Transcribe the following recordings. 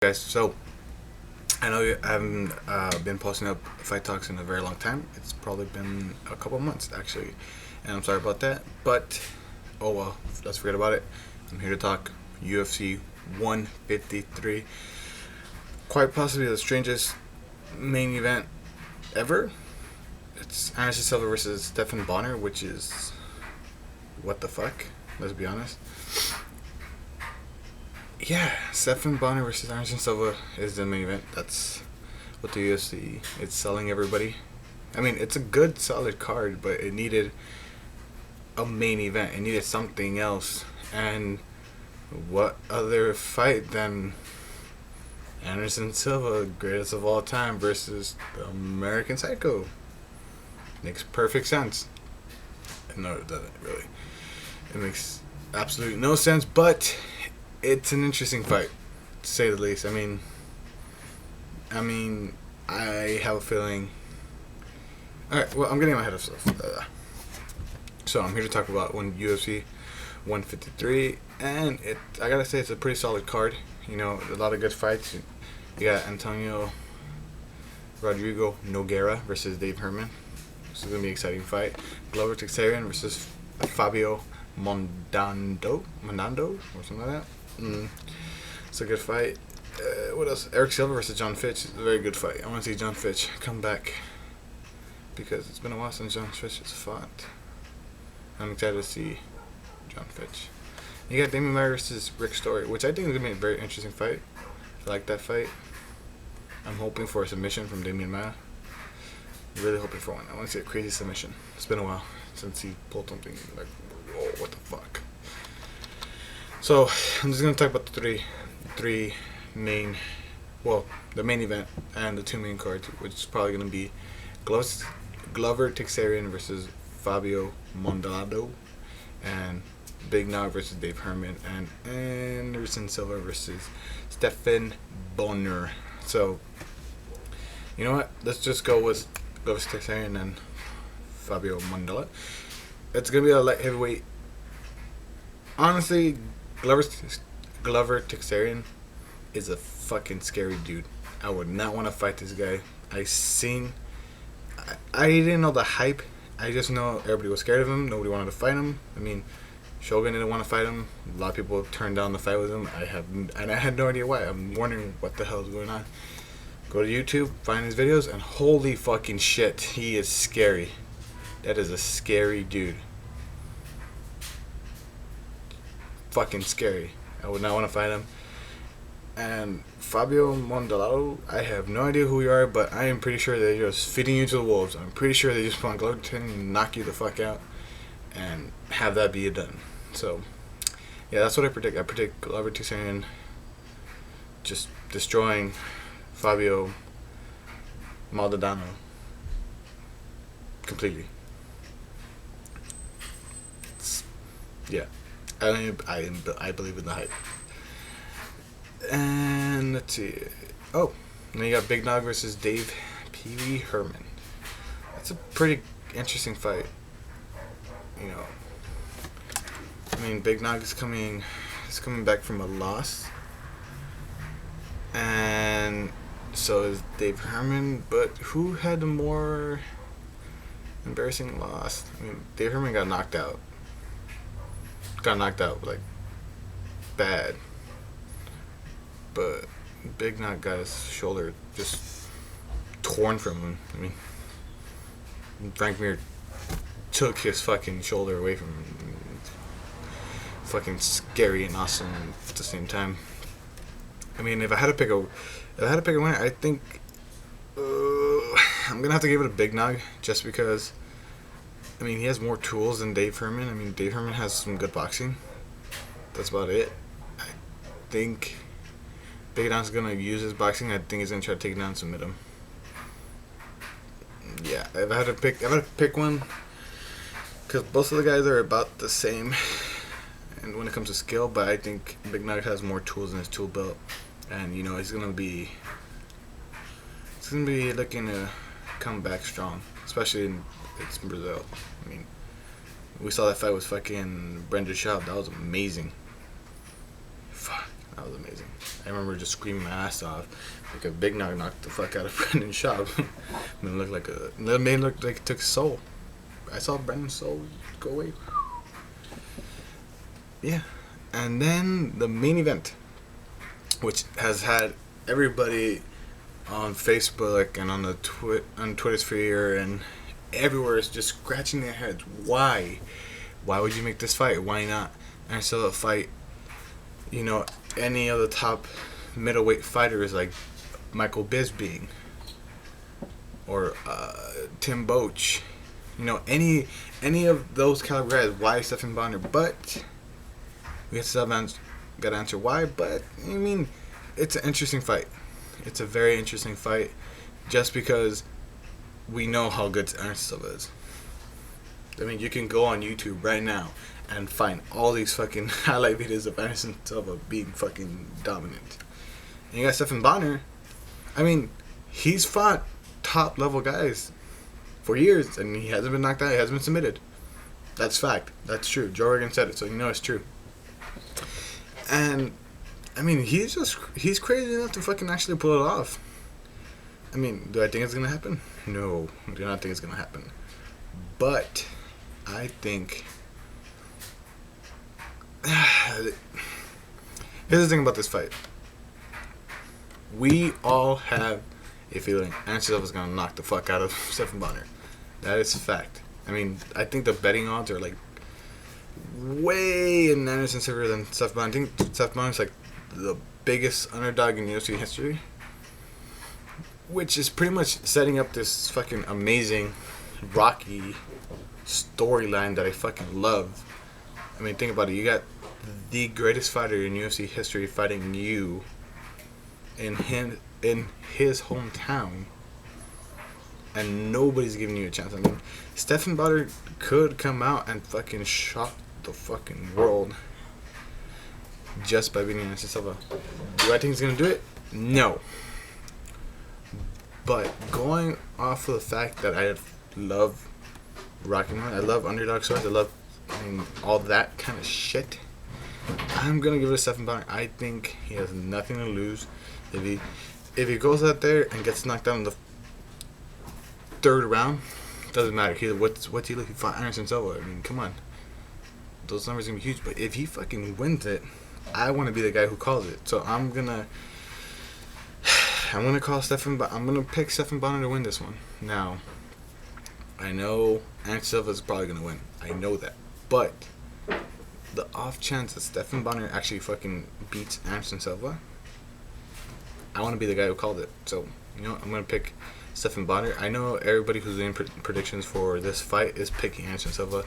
Guys, so I know I haven't been posting up fight talks in a very long time. It's probably been a couple months actually, and I'm sorry about that. But oh well, let's forget about it. I'm here to talk UFC 153, quite possibly the strangest main event ever. It's Anderson Silva versus Silva Bonnar, which is what the fuck. Let's be honest. Yeah, Silva Bonnar versus Anderson Silva is the main event. That's what the UFC is selling everybody. I mean, it's a good, solid card, but it needed a main event. It needed something else. And what other fight than Anderson Silva, greatest of all time, versus the American Psycho? Makes perfect sense. No, it doesn't really. It makes absolutely no sense, but it's an interesting fight, to say the least. I mean, I have a feeling. All right, well, I'm getting ahead of stuff. So I'm here to talk about UFC 153, and I gotta say it's a pretty solid card. You know, a lot of good fights. You got Antonio Rodrigo Nogueira versus Dave Herman. This is gonna be an exciting fight. Glover Teixeira versus Fabio Mondando or something like that. It's a good fight. What else? Eric Silva versus John Fitch is a very good fight. I want to see John Fitch come back because it's been a while since John Fitch has fought. I'm excited to see John Fitch. You got Damian Maia versus Rick Story, which I think is going to be a very interesting fight. I like that fight. I'm hoping for a submission from Damian Maia. Really hoping for one. I want to see a crazy submission. It's been a while since he pulled something like, whoa, what the fuck. So I'm just gonna talk about the three main, well, the main event and the two main cards, which is probably gonna be Glover Teixeira versus Fabio Mondado, and Big Nog versus Dave Herman, and Anderson Silva versus Silva Bonnar. So you know what? Let's just go with Glover Teixeira and Fabio Mondado. It's gonna be a light heavyweight. Honestly, Glover Teixeira is a fucking scary dude. I would not want to fight this guy. I didn't know the hype. I just know everybody was scared of him. Nobody wanted to fight him. I mean, Shogun didn't want to fight him. A lot of people turned down the fight with him. I had no idea why. I'm wondering what the hell is going on. Go to YouTube, find his videos, and holy fucking shit, he is scary. That is a scary dude. Fucking scary. I would not want to fight him. And Fabio Mondado, I have no idea who you are, but I am pretty sure they're just feeding you to the wolves. I'm pretty sure they just want Glover to knock you the fuck out and have that be it done. So, yeah, that's what I predict. I predict Glover Teixeira just destroying Fabio Maldonado completely. Yeah. I believe in the hype. And let's see. Oh, and then you got Big Nog versus Dave Pee-wee Herman. That's a pretty interesting fight. You know, I mean, Big Nog is coming back from a loss, and so is Dave Herman. But who had the more embarrassing loss? I mean, Dave Herman got knocked out. Like bad, but Big Nog got his shoulder just torn from him. I mean, Frank Mir took his fucking shoulder away from him. Fucking scary and awesome at the same time. I mean, if I had to pick a winner, I think I'm gonna have to give it a Big Nog, just because. I mean, he has more tools than Dave Herman. I mean, Dave Herman has some good boxing. That's about it. I think Big Nog's gonna use his boxing. I think he's gonna try to take him down and submit him. Yeah, if I had to pick one, because both of the guys are about the same, and when it comes to skill, but I think Big Nog has more tools in his tool belt, and you know he's gonna be looking to come back strong, especially in Brazil. I mean, we saw that fight with fucking Brendan Schaub. That was amazing. Fuck, that was amazing. I remember just screaming my ass off. Like a big knock knocked the fuck out of Brendan's shop. It looked like it made it look like it took his soul. I saw Brendan's soul go away. Yeah. And then the main event, which has had everybody on Facebook and on the Twitter sphere and everywhere is just scratching their heads. Why? Why would you make this fight? Why not? And so fight, any of the top middleweight fighters like Michael Bisping or Tim Boach, any of those caliber guys. Why Stephen Bonnar? But we got to answer why. But I mean, it's an interesting fight. It's a very interesting fight, just because we know how good Anderson Silva is. I mean, you can go on YouTube right now and find all these fucking highlight videos of Anderson Silva being fucking dominant. And you got Stephen Bonnar. I mean, he's fought top level guys for years, and he hasn't been knocked out. He hasn't been submitted. That's fact. That's true. Joe Rogan said it, so it's true. And I mean, he's crazy enough to fucking actually pull it off. I mean, do I think it's gonna happen? No, I do not think it's gonna happen. But I think here's the thing about this fight. We all have a feeling Anderson Silva is gonna knock the fuck out of Stephen Bonnar. That is a fact. I mean, I think the betting odds are like way in Anderson's favor than Stephen Bonnar. I think Stephen Bonnar is like the biggest underdog in UFC history, which is pretty much setting up this fucking amazing Rocky storyline that I fucking love. I mean, think about it. You got the greatest fighter in UFC history fighting you in his hometown, and nobody's giving you a chance. I mean, Stephen Bonnar could come out and fucking shock the fucking world just by beating Anderson Silva. Do I think he's gonna do it? No. But going off of the fact that I love Rocky Mountain, I love underdog stories, I love all that kind of shit, I'm gonna give it a Stephen Bonnar. I think he has nothing to lose. If he goes out there and gets knocked out in the third round, doesn't matter. What's he looking for? Anderson Silva. I mean, come on. Those numbers are gonna be huge. But if he fucking wins it, I want to be the guy who calls it. So I'm gonna call Stephen. I'm gonna pick Stephen Bonnar to win this one. Now, I know Anderson Silva is probably gonna win. I know that, but the off chance that Stephen Bonnar actually fucking beats Anderson Silva, I want to be the guy who called it. So I'm gonna pick Stephen Bonnar. I know everybody who's doing predictions for this fight is picking Anderson Silva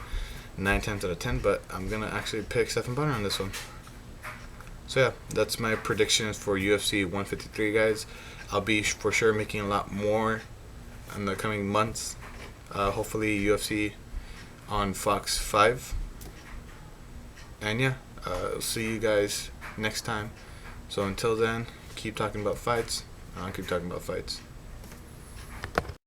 9 times out of 10, but I'm gonna actually pick Stephen Bonnar on this one. So yeah, that's my predictions for UFC 153, guys. I'll be for sure making a lot more in the coming months. Hopefully UFC on Fox 5. And yeah, I'll see you guys next time. So until then, keep talking about fights. I'll keep talking about fights.